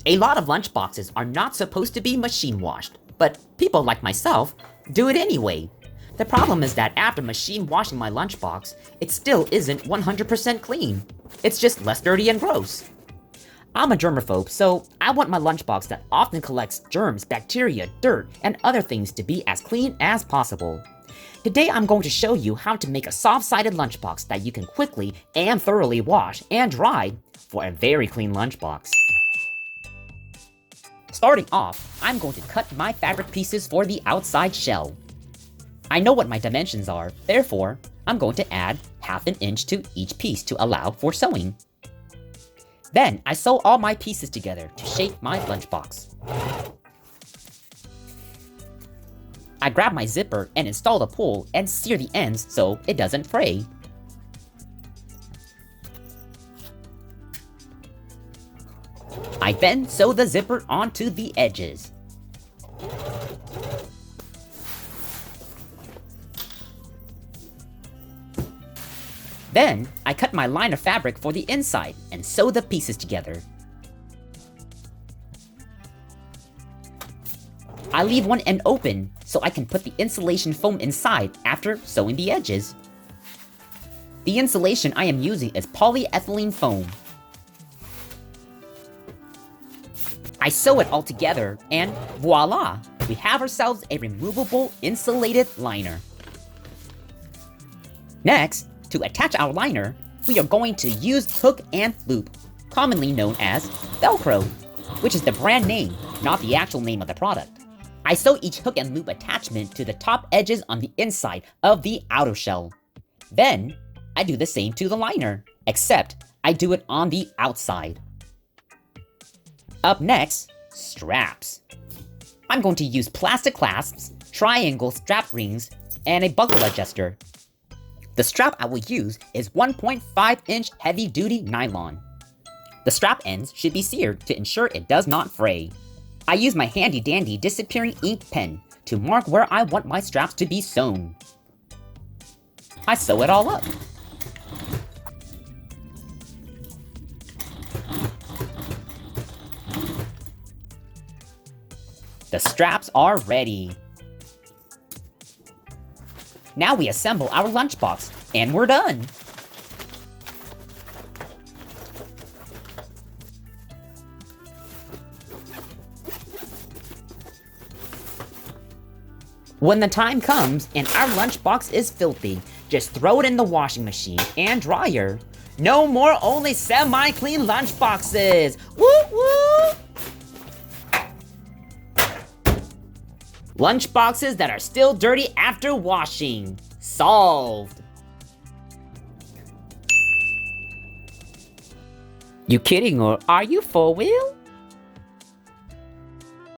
A lot of lunchboxes are not supposed to be machine washed, but people like myself do it anyway. The problem is that after machine washing my lunchbox, it still isn't 100% clean. It's just less dirty and gross. I'm a germaphobe, so I want my lunchbox that often collects germs, bacteria, dirt, and other things to be as clean as possible. Today I'm going to show you how to make a soft-sided lunchbox that you can quickly and thoroughly wash and dry for a very clean lunchbox. Starting off, I'm going to cut my fabric pieces for the outside shell. I know what my dimensions are, therefore, I'm going to add 1/2 inch to each piece to allow for sewing. Then, I sew all my pieces together to shape my lunchbox. I grab my zipper and install the pull and sear the ends so it doesn't fray. I then sew the zipper onto the edges. Then, I cut my line of fabric for the inside and sew the pieces together. I leave one end open so I can put the insulation foam inside after sewing the edges. The insulation I am using is polyethylene foam. I sew it all together and voila! We have ourselves a removable insulated liner. Next, to attach our liner, we are going to use hook and loop, commonly known as Velcro, which is the brand name, not the actual name of the product. I sew each hook and loop attachment to the top edges on the inside of the outer shell. Then, I do the same to the liner, except I do it on the outside. Up next, straps. I'm going to use plastic clasps, triangle strap rings, and a buckle adjuster. The strap I will use is 1.5-inch heavy-duty nylon. The strap ends should be seared to ensure it does not fray. I use my handy-dandy disappearing ink pen to mark where I want my straps to be sewn. I sew it all up. The straps are ready. Now we assemble our lunchbox, and we're done! When the time comes and our lunchbox is filthy, just throw it in the washing machine and dryer. No more only semi-clean lunchboxes! Woo woo! Lunchboxes that are still dirty after washing. Solved! You kidding or are you for real?